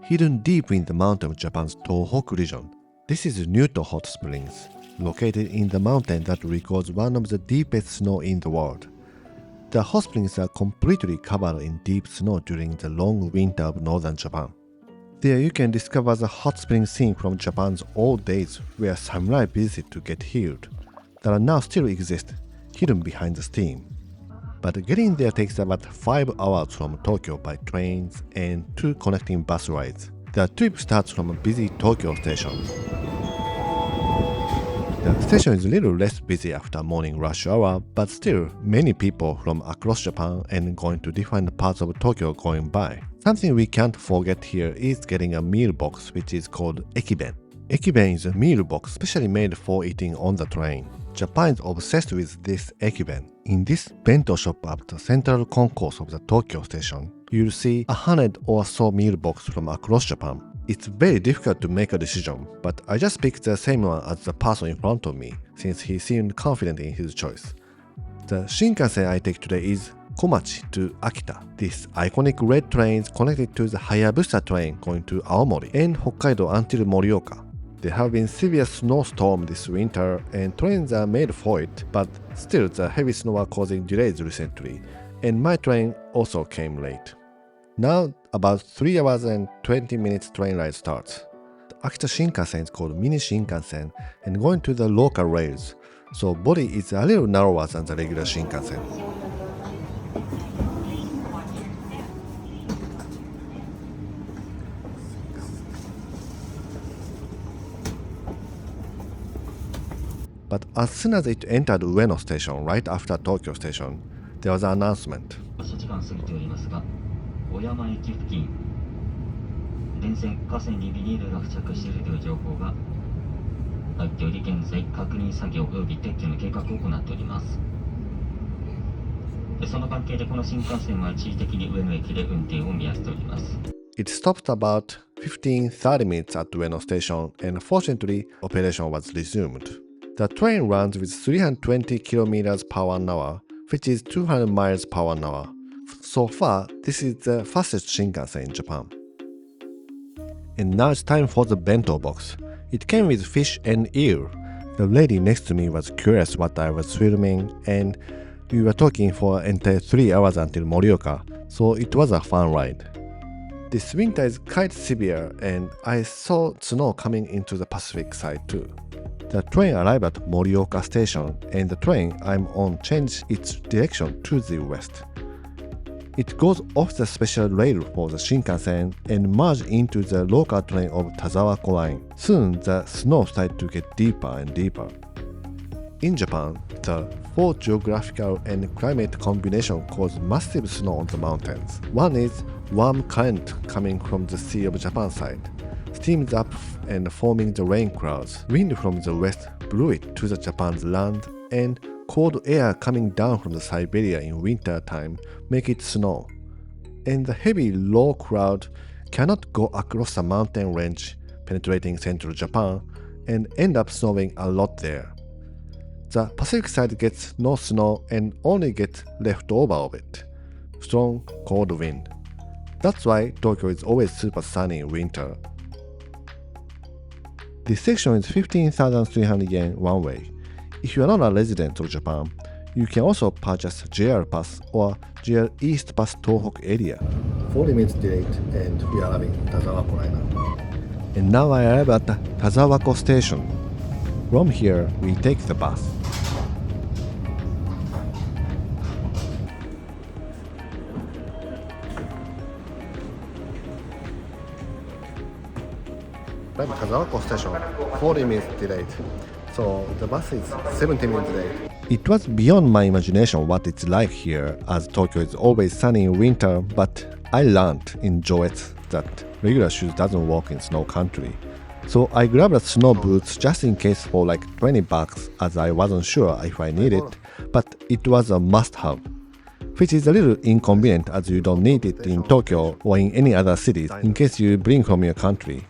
Hidden deep in the mountain of Japan's Tohoku region, this is Nyuto Hot Springs, located in the mountain that records one of the deepest snow in the world. The hot springs are completely covered in deep snow during the long winter of northern Japan. There you can discover the hot spring scene from Japan's old days where samurai visited to get healed, that now still exist, hidden behind the steam. But getting there takes about 5 hours from Tokyo by trains and 2 connecting bus rides. The trip starts from a busy Tokyo station. The station is a little less busy after morning rush hour, but still many people from across Japan and going to different parts of Tokyo going by. Something we can't forget here is getting a meal box which is called ekiben. Ekiben is a meal box specially made for eating on the train. Japan is obsessed with this ekiben. In this bento shop at the central concourse of the Tokyo station, you'll see 100 or so meal boxes from across Japan. It's very difficult to make a decision, but I just picked the same one as the person in front of me, since he seemed confident in his choice. The Shinkansen I take today is Komachi to Akita. This iconic red train is connected to the Hayabusa train going to Aomori and Hokkaido until Morioka. There have been severe snowstorms this winter and trains are made for it, but still the heavy snow are causing delays recently, and my train also came late. Now about 3 hours and 20 minutes train ride starts. The Akita Shinkansen is called Mini Shinkansen and going to the local rails, so body is a little narrower than the regular Shinkansen. But as soon as it entered Ueno station right after Tokyo station, there was an announcement. 小山駅付近、電線、架線にビニールが付着しているという情報が入っており、現在確認作業及び撤去の計画を行っております。その関係でこの新幹線は一時的に上野駅で運転を見合わせております。It stopped about 15-30 minutes at Ueno station and fortunately operation was resumed. The train runs with 320 km per hour, which is 200 miles per hour. So far, this is the fastest Shinkansen in Japan. And now it's time for the bento box. It came with fish and eel. The lady next to me was curious what I was filming and we were talking for entire 3 hours until Morioka, so it was a fun ride. This winter is quite severe and I saw snow coming into the Pacific side too. The train arrived at Morioka station and the train I'm on changed its direction to the west. It goes off the special rail for the Shinkansen and merged into the local train of Tazawako line. Soon the snow started to get deeper and deeper. In Japan, the 4 geographical and climate combination cause massive snow on the mountains. One is warm current coming from the Sea of Japan side. Steams up and forming the rain clouds. Wind from the west blew it to the Japan's land and cold air coming down from the Siberia in winter time make it snow. And the heavy low cloud cannot go across the mountain range penetrating central Japan and end up snowing a lot there. The Pacific side gets no snow and only gets leftover of it. Strong cold wind. That's why Tokyo is always super sunny in winter. This section is 15,300 yen one way. If you are not a resident of Japan, you can also purchase JR Pass or JR East Pass Tohoku area. 40 minutes delayed and we are arriving Tazawako right now. And now I arrive at Tazawako station. From here, we take the bus. Right, Tazawako station, 40 minutes delayed. So the bus is 70 minutes late. It was beyond my imagination what it's like here, as Tokyo is always sunny in winter, but I learned in Joetsu that regular shoes doesn't work in snow country. So I grabbed the snow boots just in case for like 20 bucks, as I wasn't sure if I need it, but it was a must-have, which is a little inconvenient as you don't need it in Tokyo or in any other cities in case you bring from your country.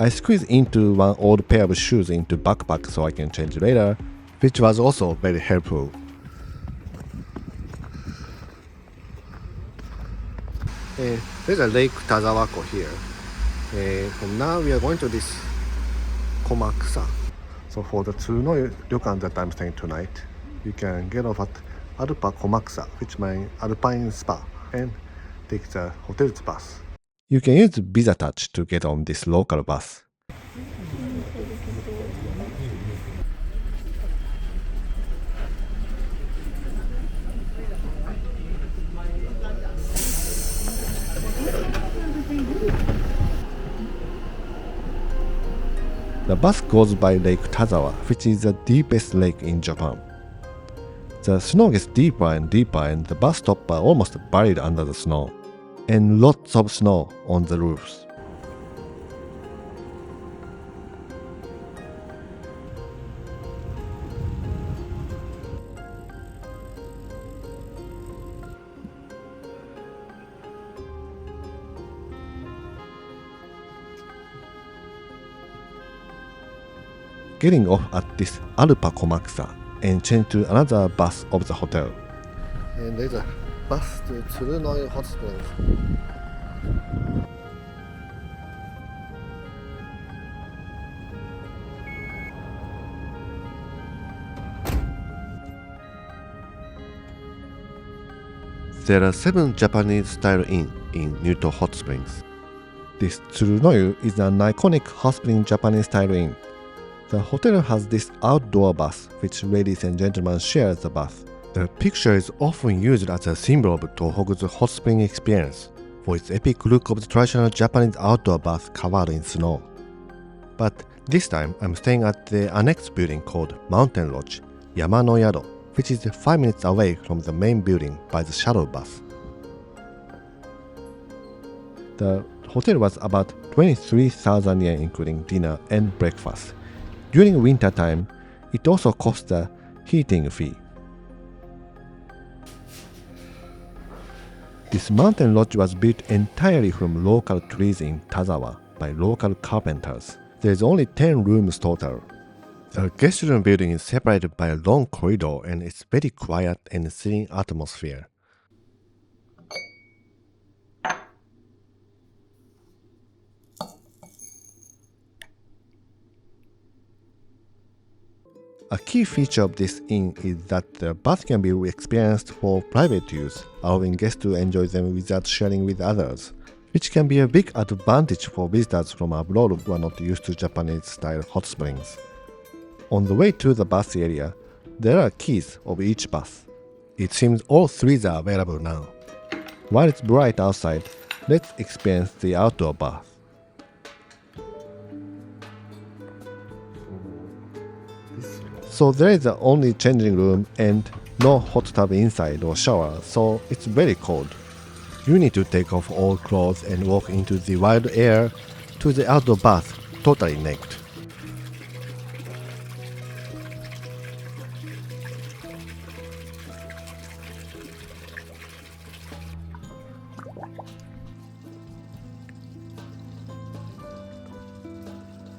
I squeezed into one old pair of shoes into backpack so I can change later, which was also very helpful. There's a Lake Tazawako here. And now we are going to this Komakusa. So for the Tsurunoyu ryokan that I'm staying tonight, you can get off at Alpa Komakusa, which means Alpine Spa, and take the hotel's bus. You can use Visa Touch to get on this local bus. The bus goes by Lake Tazawa, which is the deepest lake in Japan. The snow gets deeper and deeper, and the bus stops are almost buried under the snow, and lots of snow on the roofs. Getting off at this Alpa Komakusa and change to another bus of the hotel. And there's a bus to Tsurunoyu Hot Springs. There are 7 Japanese-style inns in Nyuto Hot Springs. This Tsurunoyu is an iconic hot spring Japanese-style inn. The hotel has this outdoor bath, which ladies and gentlemen share the bath. The picture is often used as a symbol of Tohoku's hot spring experience, for its epic look of the traditional Japanese outdoor bath covered in snow. But this time I'm staying at the annex building called Mountain Lodge, Yamanoyado, which is 5 minutes away from the main building by the shuttle bus. The hotel was about 23,000 yen including dinner and breakfast. During winter time, it also costs a heating fee. This mountain lodge was built entirely from local trees in Tazawa by local carpenters. There is only 10 rooms total. The guest room building is separated by a long corridor and it's very quiet and serene atmosphere. A key feature of this inn is that the bath can be experienced for private use, allowing guests to enjoy them without sharing with others, which can be a big advantage for visitors from abroad who are not used to Japanese-style hot springs. On the way to the bath area, there are keys of each bath. It seems all 3 are available now. While it's bright outside, let's experience the outdoor bath. So there is only changing room and no hot tub inside or shower, so it's very cold. You need to take off all clothes and walk into the wild air to the outdoor bath totally naked.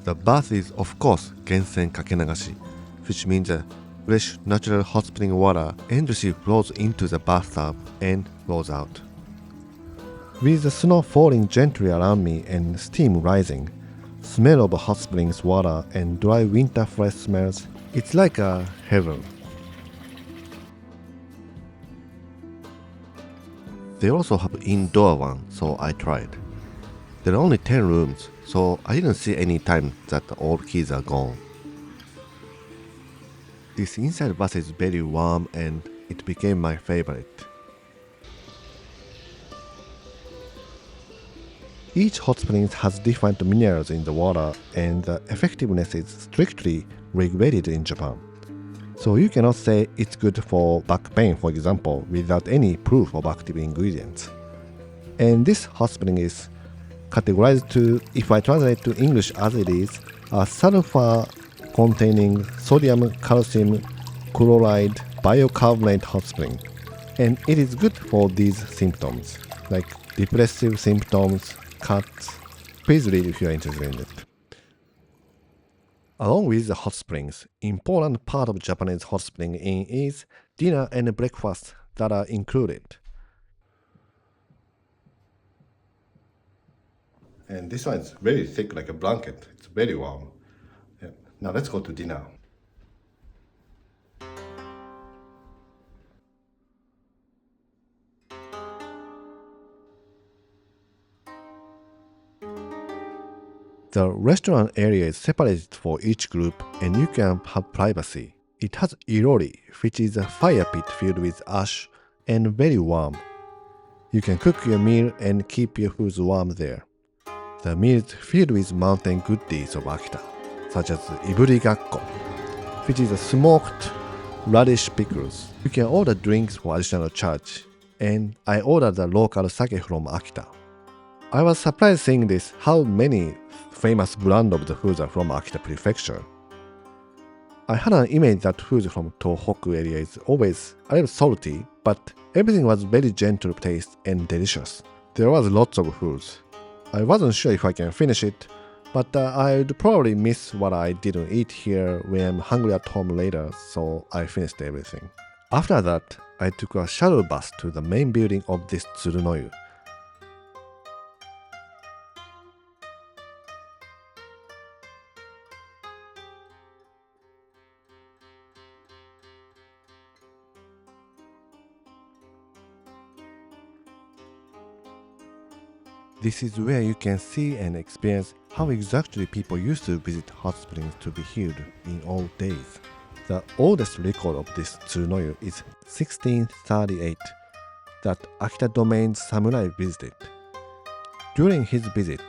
The bath is of course Gensen Kakenagashi, which means fresh natural hot spring water endlessly flows into the bathtub and flows out. With the snow falling gently around me and steam rising, smell of hot springs water and dry winter fresh smells, it's like a heaven. They also have indoor one, so I tried. There are only 10 rooms, so I didn't see any time that all keys are gone. This inside bath is very warm and it became my favorite. Each hot spring has different minerals in the water and the effectiveness is strictly regulated in Japan. So you cannot say it's good for back pain, for example, without any proof of active ingredients. And this hot spring is categorized to, if I translate to English as it is, a sulfur containing sodium calcium chloride bicarbonate hot spring. And it is good for these symptoms, like depressive symptoms, cuts. Please read if you are interested in it. Along with the hot springs, important part of Japanese hot spring inn is dinner and breakfast that are included. And this one is very thick, like a blanket. It's very warm. Yeah. Now let's go to dinner. The restaurant area is separated for each group and you can have privacy. It has irori, which is a fire pit filled with ash and very warm. You can cook your meal and keep your food warm there. The meal is filled with mountain goodies of Akita, such as iburigakko, which is a smoked radish pickles. You can order drinks for additional charge, and I ordered the local sake from Akita. I was surprised seeing this, how many famous brands of the foods are from Akita Prefecture. I had an image that food from Tohoku area is always a little salty, but everything was very gentle taste and delicious. There was lots of foods. I wasn't sure if I can finish it, but I'd probably miss what I didn't eat here when I'm hungry at home later, so I finished everything. After that, I took a shuttle bus to the main building of this Tsurunoyu. This is where you can see and experience how exactly people used to visit hot springs to be healed in old days. The oldest record of this Tsurunoyu is 1638, that Akita Domain's samurai visited. During his visit,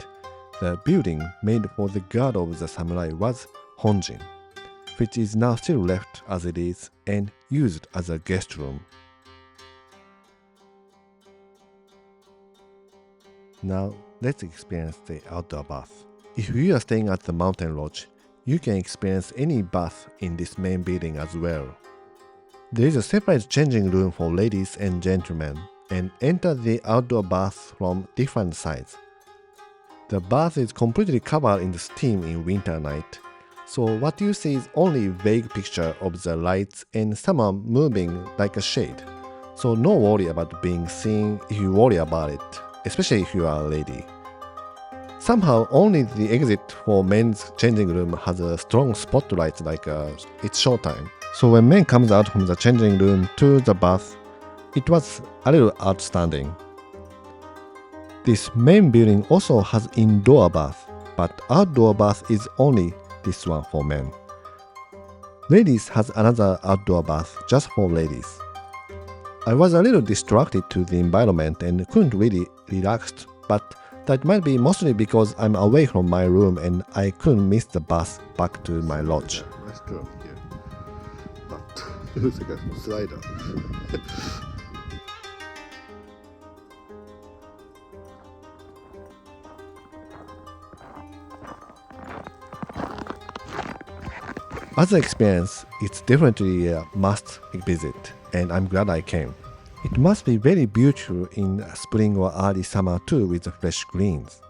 the building made for the god of the samurai was Honjin, which is now still left as it is and used as a guest room. Now, let's experience the outdoor bath. If you are staying at the mountain lodge, you can experience any bath in this main building as well. There is a separate changing room for ladies and gentlemen, and enter the outdoor bath from different sides. The bath is completely covered in the steam in winter night, so what you see is only a vague picture of the lights and someone moving like a shade. So no worry about being seen if you worry about it, especially if you are a lady. Somehow only the exit for men's changing room has a strong spotlight like it's showtime. So when men comes out from the changing room to the bath, it was a little outstanding. This main building also has indoor bath, but outdoor bath is only this one for men. Ladies has another outdoor bath just for ladies. I was a little distracted to the environment and couldn't really relax, but that might be mostly because I'm away from my room and I couldn't miss the bus back to my lodge. Restaurant here, but it's like a slider. As an experience, it's definitely a must visit, and I'm glad I came. It must be very beautiful in spring or early summer too with the fresh greens.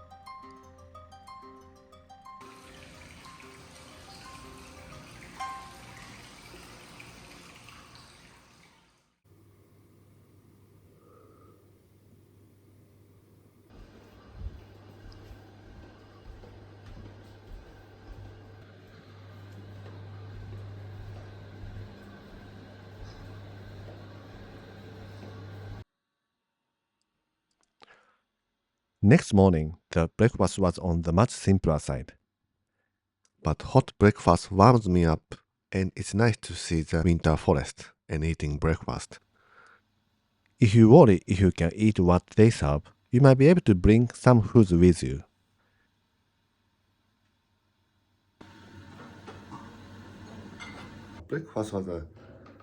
Next morning, the breakfast was on the much simpler side. But hot breakfast warms me up, and it's nice to see the winter forest and eating breakfast. If you worry if you can eat what they serve, you might be able to bring some food with you. Breakfast was a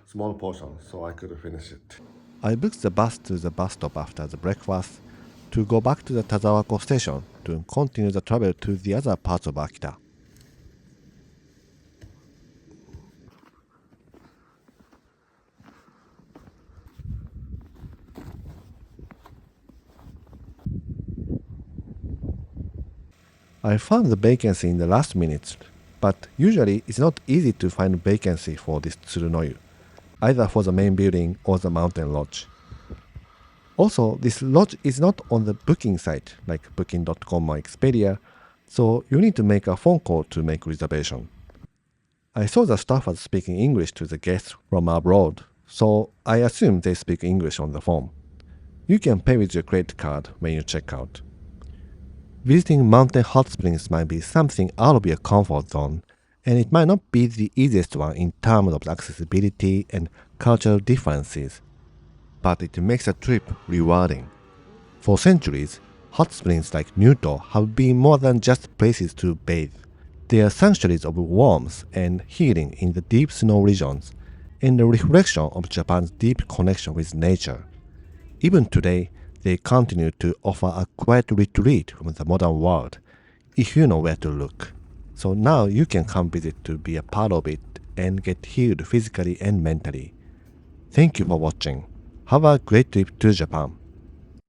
small portion, so I could finish it. I booked the bus to the bus stop after the breakfast to go back to the Tazawako station to continue the travel to the other parts of Akita. I found the vacancy in the last minute, but usually it's not easy to find vacancy for this Tsurunoyu, either for the main building or the mountain lodge. Also, this lodge is not on the booking site like booking.com or Expedia, so you need to make a phone call to make reservation. I saw the staff was speaking English to the guests from abroad, so I assume they speak English on the phone. You can pay with your credit card when you check out. Visiting mountain hot springs might be something out of your comfort zone, and it might not be the easiest one in terms of accessibility and cultural differences, but it makes a trip rewarding. For centuries, hot springs like Nyuto have been more than just places to bathe. They are sanctuaries of warmth and healing in the deep snow regions, and a reflection of Japan's deep connection with nature. Even today, they continue to offer a quiet retreat from the modern world, if you know where to look. So now you can come visit to be a part of it and get healed physically and mentally. Thank you for watching. Have a great trip to Japan.